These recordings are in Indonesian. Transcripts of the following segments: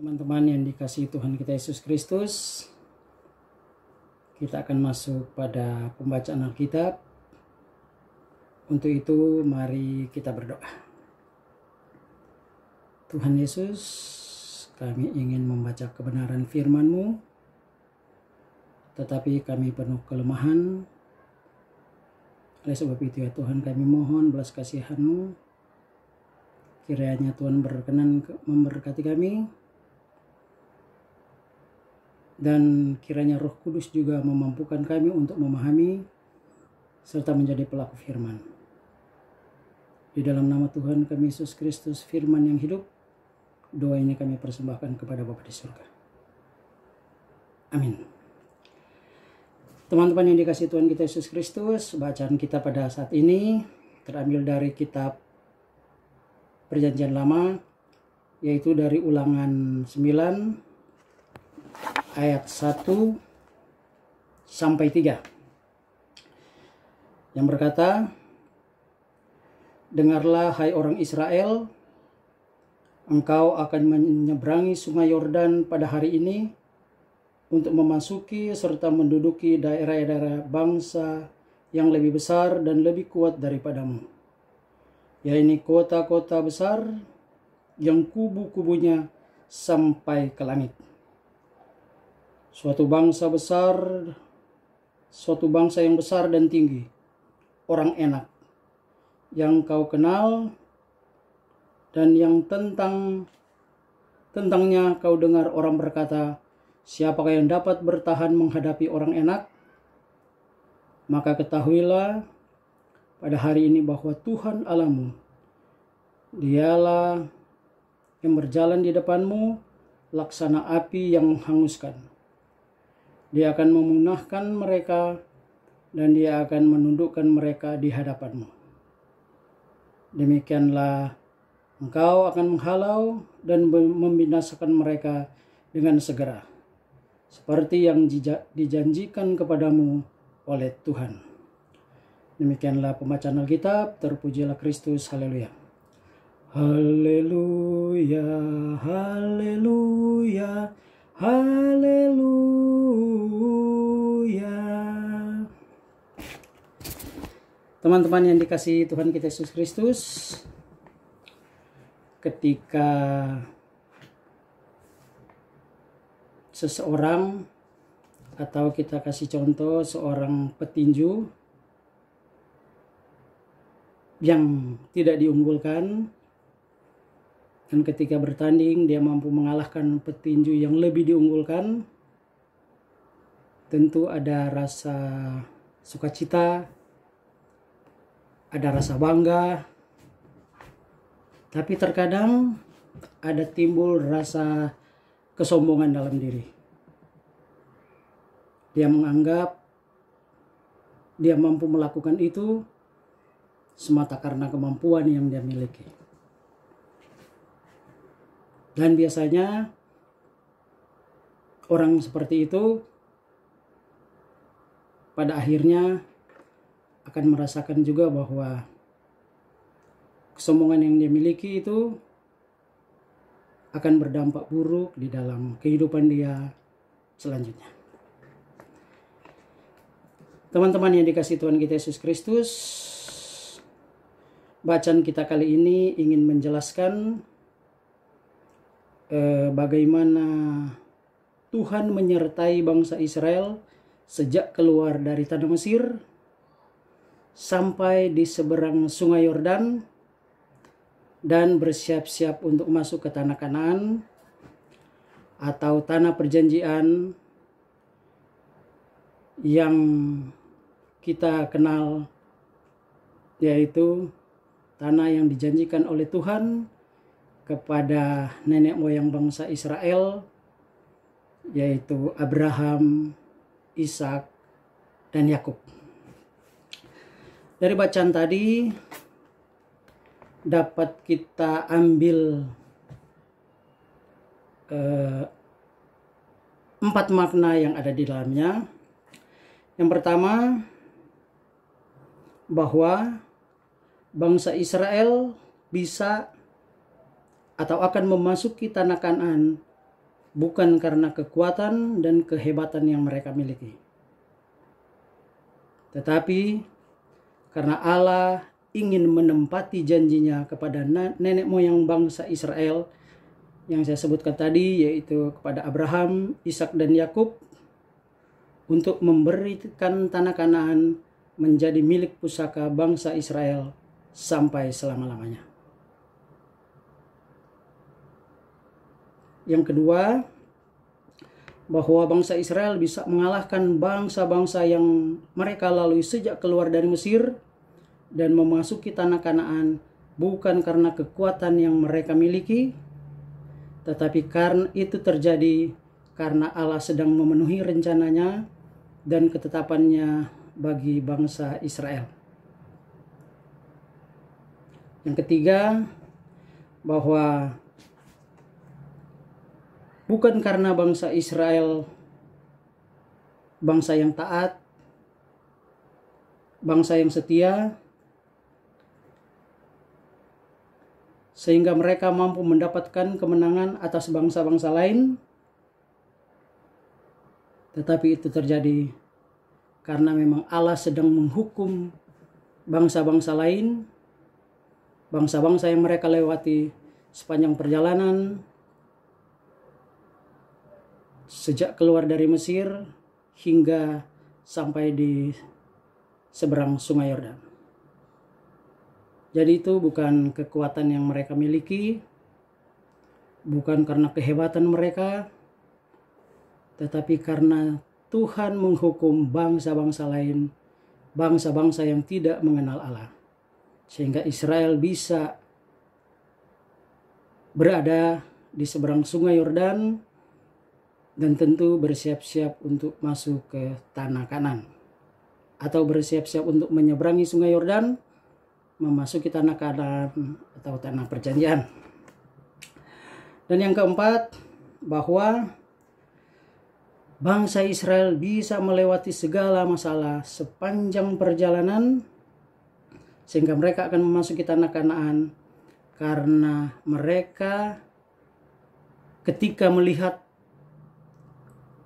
Teman-teman yang dikasihi Tuhan kita Yesus Kristus, kita akan masuk pada pembacaan Alkitab. Untuk itu mari kita berdoa. Tuhan Yesus, kami ingin membaca kebenaran firman-Mu, tetapi kami penuh kelemahan. Oleh sebab itu ya Tuhan, kami mohon belas kasihan-Mu. Kiranya Tuhan berkenan memberkati kami, dan kiranya Roh Kudus juga memampukan kami untuk memahami serta menjadi pelaku firman. Di dalam nama Tuhan kami Yesus Kristus, firman yang hidup, doa ini kami persembahkan kepada Bapa di surga. Amin. Teman-teman yang dikasihi Tuhan kita Yesus Kristus, bacaan kita pada saat ini terambil dari kitab Perjanjian Lama, yaitu dari Ulangan 9 ayat 1 sampai 3, yang berkata, "Dengarlah hai orang Israel, engkau akan menyeberangi sungai Yordan pada hari ini untuk memasuki serta menduduki daerah-daerah bangsa yang lebih besar dan lebih kuat daripadamu, yaitu kota-kota besar yang kubu-kubunya sampai ke langit. Suatu bangsa yang besar dan tinggi, orang enak, yang kau kenal dan yang tentangnya kau dengar orang berkata, siapakah yang dapat bertahan menghadapi orang enak? Maka ketahuilah pada hari ini bahwa Tuhan Allahmu, Dialah yang berjalan di depanmu laksana api yang menghanguskan. Dia akan memunahkan mereka dan Dia akan menundukkan mereka di hadapanmu. Demikianlah engkau akan menghalau dan membinasakan mereka dengan segera, seperti yang dijanjikan kepadamu oleh Tuhan." Demikianlah pembacaan Alkitab. Terpujilah Kristus. Haleluya. Haleluya, haleluya, haleluya. Teman-teman yang dikasihi Tuhan kita Yesus Kristus, ketika seseorang, atau kita kasih contoh seorang petinju yang tidak diunggulkan, dan ketika bertanding dia mampu mengalahkan petinju yang lebih diunggulkan, tentu ada rasa sukacita, ada rasa bangga, tapi terkadang ada timbul rasa kesombongan dalam diri. Dia menganggap dia mampu melakukan itu semata karena kemampuan yang dia miliki. Dan biasanya orang seperti itu pada akhirnya akan merasakan juga bahwa kesombongan yang dia miliki itu akan berdampak buruk di dalam kehidupan dia selanjutnya. Teman-teman yang dikasihi Tuhan kita Yesus Kristus, bacaan kita kali ini ingin menjelaskan bagaimana Tuhan menyertai bangsa Israel sejak keluar dari tanah Mesir sampai di seberang sungai Yordan dan bersiap-siap untuk masuk ke tanah Kanaan atau tanah perjanjian yang kita kenal, yaitu tanah yang dijanjikan oleh Tuhan kepada nenek moyang bangsa Israel, yaitu Abraham, Ishak, dan Yakub. Dari bacaan tadi dapat kita ambil 4 makna yang ada di dalamnya. Yang pertama, bahwa bangsa Israel bisa atau akan memasuki tanah Kanaan bukan karena kekuatan dan kehebatan yang mereka miliki, tetapi karena Allah ingin menempati janjinya kepada nenek moyang bangsa Israel yang saya sebutkan tadi, yaitu kepada Abraham, Ishak dan Yakub, untuk memberikan tanah Kanaan menjadi milik pusaka bangsa Israel sampai selama-lamanya. Yang kedua, bahwa bangsa Israel bisa mengalahkan bangsa-bangsa yang mereka lalui sejak keluar dari Mesir dan memasuki tanah Kanaan bukan karena kekuatan yang mereka miliki, tetapi karena itu terjadi karena Allah sedang memenuhi rencananya dan ketetapannya bagi bangsa Israel. Yang ketiga, bahwa bukan karena bangsa Israel bangsa yang taat, bangsa yang setia, sehingga mereka mampu mendapatkan kemenangan atas bangsa-bangsa lain, tetapi itu terjadi karena memang Allah sedang menghukum bangsa-bangsa lain, bangsa-bangsa yang mereka lewati sepanjang perjalanan sejak keluar dari Mesir hingga sampai di seberang Sungai Yordan. Jadi itu bukan kekuatan yang mereka miliki, bukan karena kehebatan mereka, tetapi karena Tuhan menghukum bangsa-bangsa lain, bangsa-bangsa yang tidak mengenal Allah, sehingga Israel bisa berada di seberang Sungai Yordan dan tentu bersiap-siap untuk masuk ke tanah Kanaan, atau bersiap-siap untuk menyeberangi Sungai Yordan, memasuki tanah Kanaan atau tanah perjanjian. Dan yang keempat, bahwa bangsa Israel bisa melewati segala masalah sepanjang perjalanan sehingga mereka akan memasuki tanah Kanaan karena mereka ketika melihat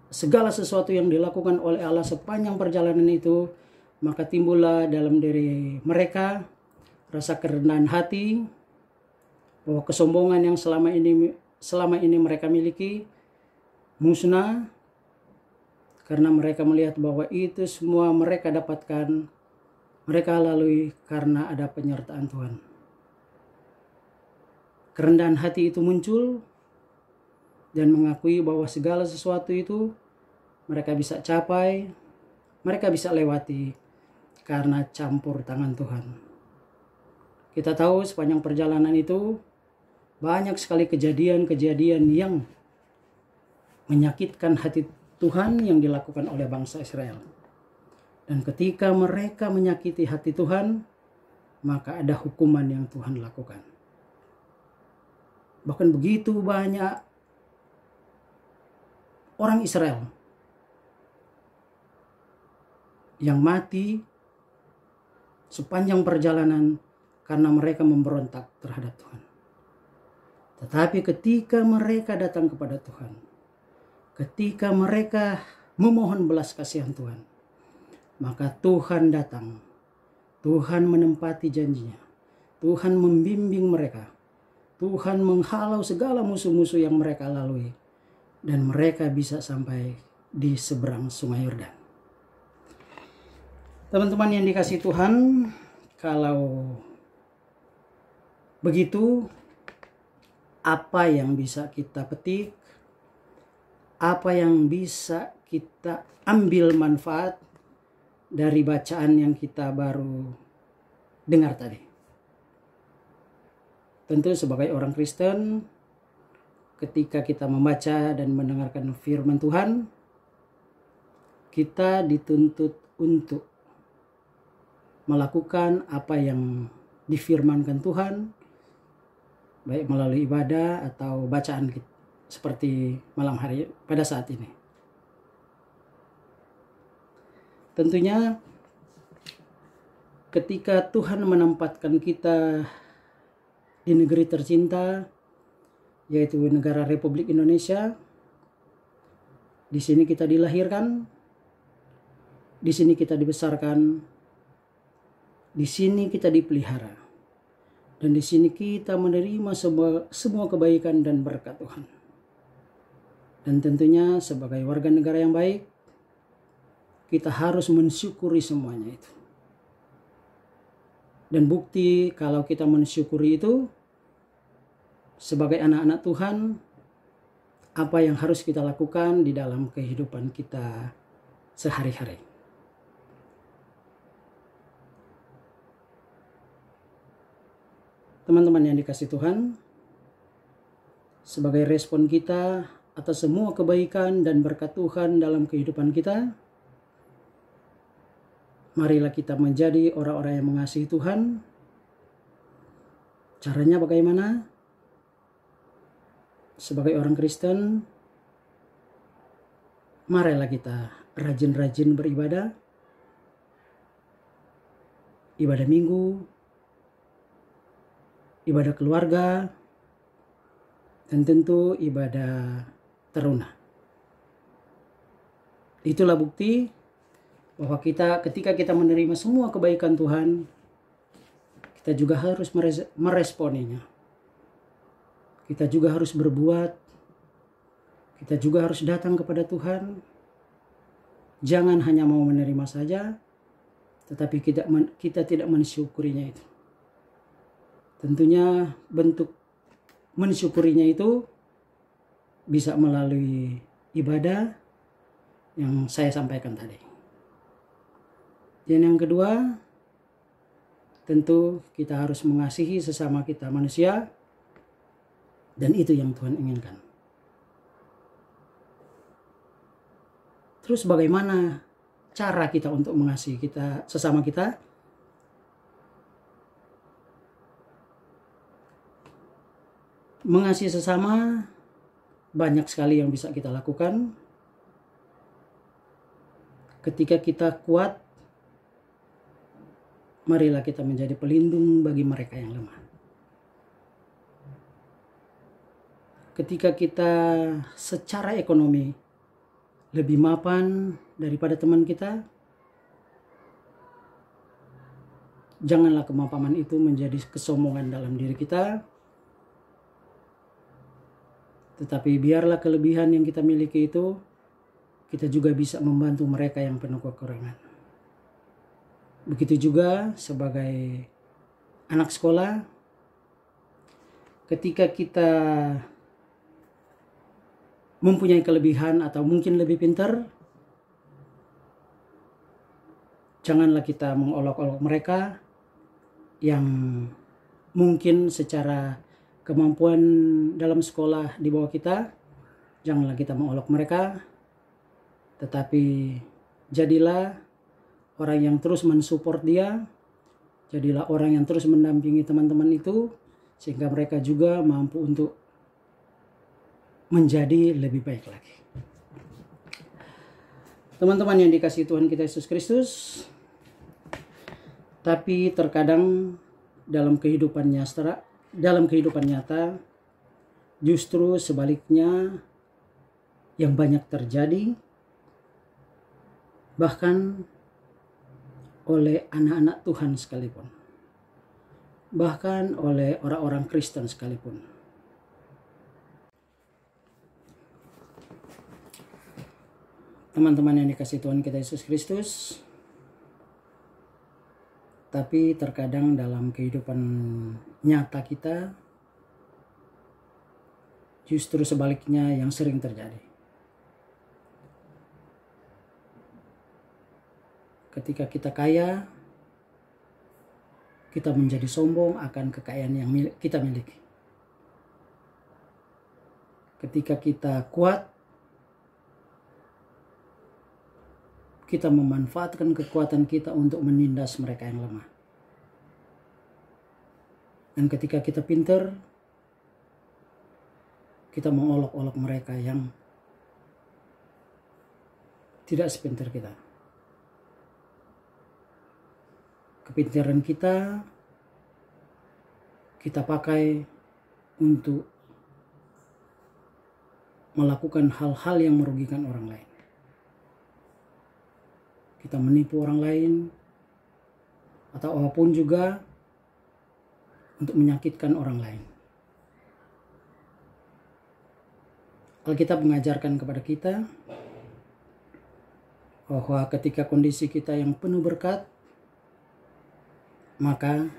segala sesuatu yang dilakukan oleh Allah sepanjang perjalanan itu, maka timbullah dalam diri mereka rasa kerendahan hati, bahwa kesombongan yang selama ini mereka miliki musnah, karena mereka melihat bahwa itu semua mereka dapatkan, mereka lalui karena ada penyertaan Tuhan. Kerendahan hati itu muncul dan mengakui bahwa segala sesuatu itu mereka bisa capai, mereka bisa lewati karena campur tangan Tuhan. Kita tahu sepanjang perjalanan itu banyak sekali kejadian-kejadian yang menyakitkan hati Tuhan yang dilakukan oleh bangsa Israel. Dan ketika mereka menyakiti hati Tuhan, maka ada hukuman yang Tuhan lakukan. Bahkan begitu banyak orang Israel yang mati sepanjang perjalanan karena mereka memberontak terhadap Tuhan. Tetapi ketika mereka datang kepada Tuhan, ketika mereka memohon belas kasihan Tuhan, maka Tuhan datang. Tuhan menempati janjinya. Tuhan membimbing mereka. Tuhan menghalau segala musuh-musuh yang mereka lalui. Dan mereka bisa sampai di seberang Sungai Yordan. Teman-teman yang dikasihi Tuhan, kalau begitu, apa yang bisa kita petik, apa yang bisa kita ambil manfaat dari bacaan yang kita baru dengar tadi? Tentu sebagai orang Kristen, ketika kita membaca dan mendengarkan firman Tuhan, kita dituntut untuk melakukan apa yang difirmankan Tuhan, baik melalui ibadah atau bacaan kita, seperti malam hari pada saat ini. Tentunya ketika Tuhan menempatkan kita di negeri tercinta, yaitu negara Republik Indonesia, Di sini kita dilahirkan, di sini kita dibesarkan, di sini kita dipelihara, dan di sini kita menerima semua kebaikan dan berkat Tuhan. Dan tentunya sebagai warga negara yang baik, kita harus mensyukuri semuanya itu. Dan bukti kalau kita mensyukuri itu, sebagai anak-anak Tuhan, apa yang harus kita lakukan di dalam kehidupan kita sehari-hari. Teman-teman yang dikasihi Tuhan, sebagai respon kita atas semua kebaikan dan berkat Tuhan dalam kehidupan kita, marilah kita menjadi orang-orang yang mengasihi Tuhan. Caranya bagaimana? Sebagai orang Kristen, marilah kita rajin-rajin beribadah, ibadah minggu, ibadah keluarga, dan tentu ibadah teruna. Itulah bukti bahwa ketika kita menerima semua kebaikan Tuhan, kita juga harus meresponinya. Kita juga harus berbuat, kita juga harus datang kepada Tuhan. Jangan hanya mau menerima saja, tetapi kita tidak mensyukurinya itu. Tentunya bentuk mensyukurinya itu bisa melalui ibadah yang saya sampaikan tadi. Dan yang kedua, tentu kita harus mengasihi sesama kita manusia, dan itu yang Tuhan inginkan. Terus bagaimana cara kita untuk mengasihi sesama kita? Mengasihi sesama banyak sekali yang bisa kita lakukan. Ketika kita kuat, marilah kita menjadi pelindung bagi mereka yang lemah. Ketika kita secara ekonomi lebih mapan daripada teman kita, janganlah kemapanan itu menjadi kesombongan dalam diri kita, tetapi biarlah kelebihan yang kita miliki itu, kita juga bisa membantu mereka yang penuh kekurangan. Begitu juga sebagai anak sekolah, ketika kita mempunyai kelebihan atau mungkin lebih pintar, janganlah kita mengolok-olok mereka yang mungkin secara kemampuan dalam sekolah di bawah kita. Janganlah kita mengolok mereka, tetapi jadilah orang yang terus mensupport dia, jadilah orang yang terus mendampingi teman-teman itu, sehingga mereka juga mampu untuk menjadi lebih baik lagi. Teman-teman yang dikasihi Tuhan kita Yesus Kristus, tapi terkadang dalam kehidupan nyata justru sebaliknya yang banyak terjadi, bahkan oleh anak-anak Tuhan sekalipun, bahkan oleh orang-orang Kristen sekalipun. Teman-teman yang dikasihi Tuhan kita Yesus Kristus, tapi terkadang dalam kehidupan nyata kita justru sebaliknya yang sering terjadi. Ketika kita kaya, kita menjadi sombong akan kekayaan yang kita miliki. Ketika kita kuat, kita memanfaatkan kekuatan kita untuk menindas mereka yang lemah. Dan ketika kita pintar, kita mengolok-olok mereka yang tidak sepintar kita. Kepintaran kita pakai untuk melakukan hal-hal yang merugikan orang lain. Kita menipu orang lain atau apapun juga untuk menyakitkan orang lain. Alkitab mengajarkan kepada kita bahwa ketika kondisi kita yang penuh berkat, maka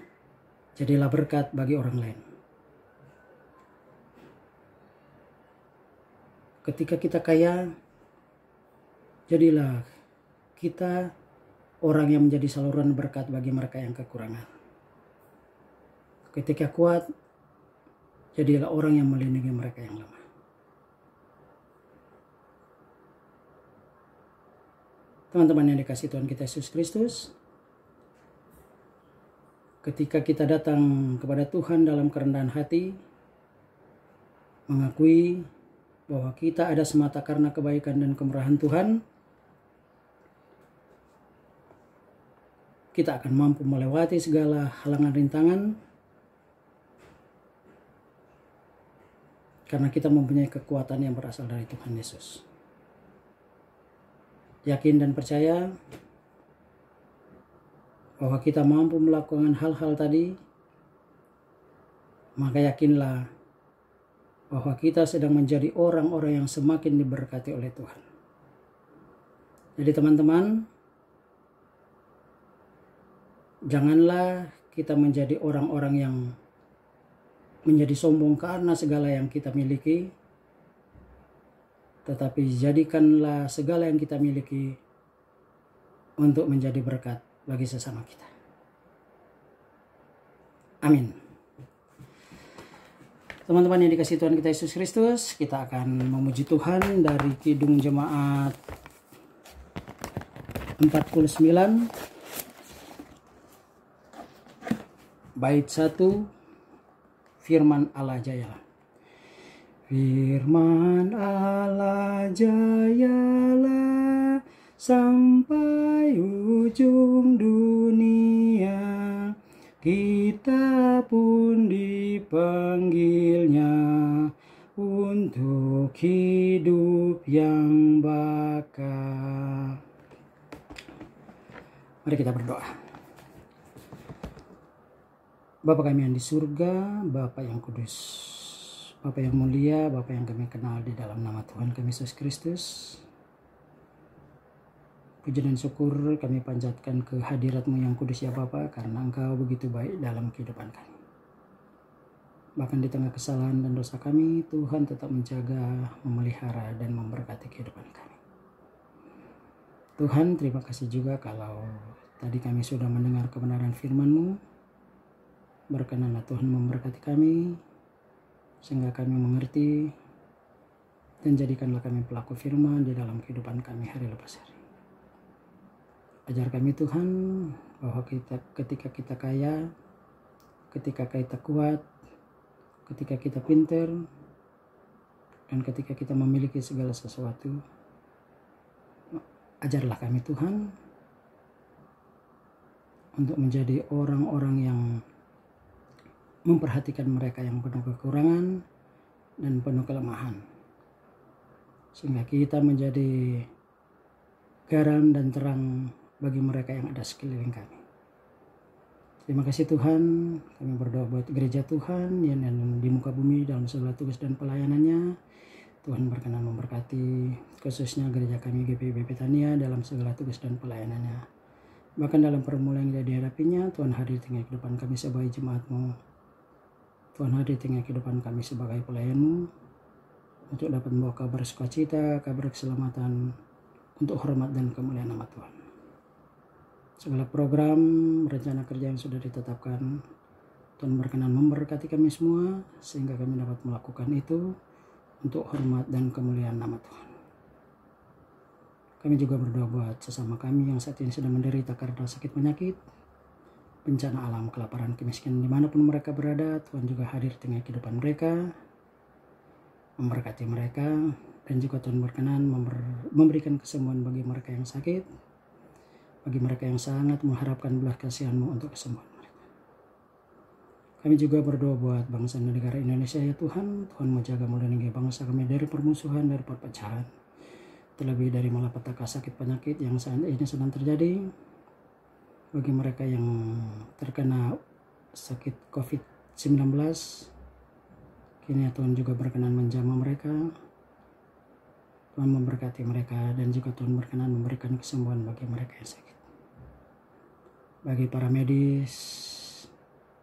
jadilah berkat bagi orang lain. Ketika kita kaya, jadilah kita orang yang menjadi saluran berkat bagi mereka yang kekurangan. Ketika kuat, jadilah orang yang melindungi mereka yang lemah. Teman-teman yang dikasihi Tuhan kita Yesus Kristus, ketika kita datang kepada Tuhan dalam kerendahan hati, mengakui bahwa kita ada semata karena kebaikan dan kemurahan Tuhan, kita akan mampu melewati segala halangan rintangan karena kita mempunyai kekuatan yang berasal dari Tuhan Yesus. Yakin dan percaya bahwa kita mampu melakukan hal-hal tadi, maka yakinlah bahwa kita sedang menjadi orang-orang yang semakin diberkati oleh Tuhan. Jadi teman-teman, janganlah kita menjadi orang-orang yang menjadi sombong karena segala yang kita miliki, tetapi jadikanlah segala yang kita miliki untuk menjadi berkat bagi sesama kita. Amin. Teman-teman yang dikasihi Tuhan kita Yesus Kristus, kita akan memuji Tuhan dari Kidung Jemaat 49 bait 1, firman Allah jayalah. Firman Allah jayalah sampai ujung dunia, kita pun dipanggilnya untuk hidup yang bakal. Mari kita berdoa. Bapa kami yang di surga, Bapa yang kudus, Bapa yang mulia, Bapa yang kami kenal di dalam nama Tuhan kami Yesus Kristus. Puji dan syukur kami panjatkan ke hadirat-Mu yang kudus ya Bapa, karena Engkau begitu baik dalam kehidupan kami. Bahkan di tengah kesalahan dan dosa kami, Tuhan tetap menjaga, memelihara, dan memberkati kehidupan kami. Tuhan, terima kasih juga kalau tadi kami sudah mendengar kebenaran firman-Mu. Berkenanlah Tuhan memberkati kami, sehingga kami mengerti, dan jadikanlah kami pelaku firman di dalam kehidupan kami hari lepas hari. Ajar kami Tuhan, bahwa ketika kita kaya, ketika kita kuat, ketika kita pintar, dan ketika kita memiliki segala sesuatu, ajarlah kami Tuhan untuk menjadi orang-orang yang memperhatikan mereka yang penuh kekurangan dan penuh kelemahan, sehingga kita menjadi garam dan terang bagi mereka yang ada sekeliling kami. Terima kasih Tuhan, kami berdoa buat gereja Tuhan yang di muka bumi dalam segala tugas dan pelayanannya. Tuhan berkenan memberkati khususnya gereja kami GPIB Betania dalam segala tugas dan pelayanannya. Bahkan dalam permulaan yang dihadapinya, Tuhan hadir tengah kehidupan kami sebagai jemaat-Mu. Tuhan hadir tengah kehidupan kami sebagai pelayan-Mu, untuk dapat membawa kabar sukacita, kabar keselamatan, untuk hormat dan kemuliaan nama Tuhan. Segala program, rencana kerja yang sudah ditetapkan, Tuhan berkenan memberkati kami semua, sehingga kami dapat melakukan itu untuk hormat dan kemuliaan nama Tuhan. Kami juga berdoa buat sesama kami yang saat ini sedang menderita karena sakit penyakit, bencana alam, kelaparan, kemiskinan, dimanapun mereka berada. Tuhan juga hadir tengah kehidupan mereka, memberkati mereka, dan juga Tuhan berkenan memberikan kesembuhan bagi mereka yang sakit, bagi mereka yang sangat mengharapkan belas kasihan-Mu untuk kesembuhan mereka. Kami juga berdoa buat bangsa dan negara Indonesia ya Tuhan. Tuhan mau jaga melindungi bangsa kami dari permusuhan, dari perpecahan. Terlebih dari malapetaka sakit penyakit yang saat ini sedang terjadi. Bagi mereka yang terkena sakit COVID-19, kini ya Tuhan juga berkenan menjamah mereka. Tuhan memberkati mereka dan juga Tuhan berkenan memberikan kesembuhan bagi mereka yang sakit. Bagi para medis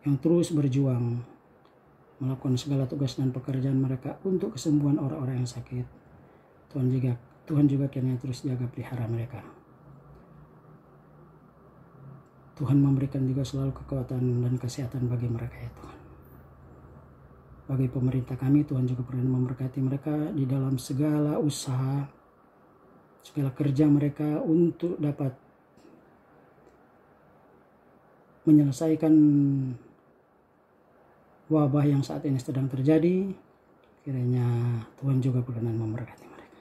yang terus berjuang melakukan segala tugas dan pekerjaan mereka untuk kesembuhan orang-orang yang sakit, Tuhan juga kiranya terus jaga pelihara mereka. Tuhan memberikan juga selalu kekuatan dan kesehatan bagi mereka ya Tuhan. Bagi pemerintah kami, Tuhan juga pernah memberkati mereka di dalam segala usaha, segala kerja mereka untuk dapat menyelesaikan wabah yang saat ini sedang terjadi. Kiranya Tuhan juga berkenan memberkati mereka.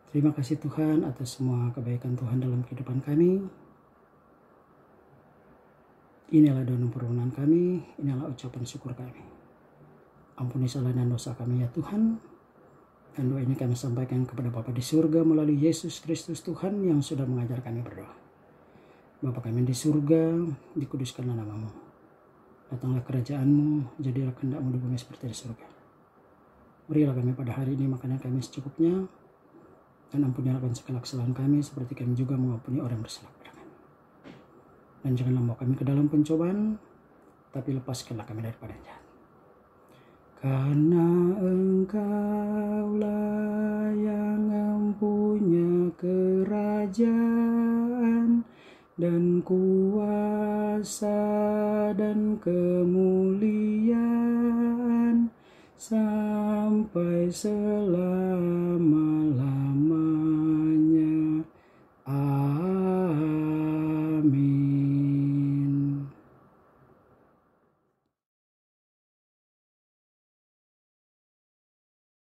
Terima kasih Tuhan atas semua kebaikan Tuhan dalam kehidupan kami. Inilah doa dan permohonan kami, inilah ucapan syukur kami. Ampuni salah dan dosa kami ya Tuhan. Dan doa ini kami sampaikan kepada Bapa di surga melalui Yesus Kristus Tuhan yang sudah mengajar kami berdoa. Bapa kami di surga, dikuduskanlah namamu. Datanglah kerajaanmu, jadilah kehendak-mu di bumi seperti di surga. Berilah kami pada hari ini makanan kami secukupnya, dan ampunilah segala kesalahan kami seperti kami juga mengampuni orang yang bersalah kepada kami. Dan janganlah membawa kami ke dalam pencobaan, tapi lepaskanlah kami daripada yang jahat. Karena Engkaulah yang mempunyai kerajaan dan kuasa dan kemuliaan sampai selama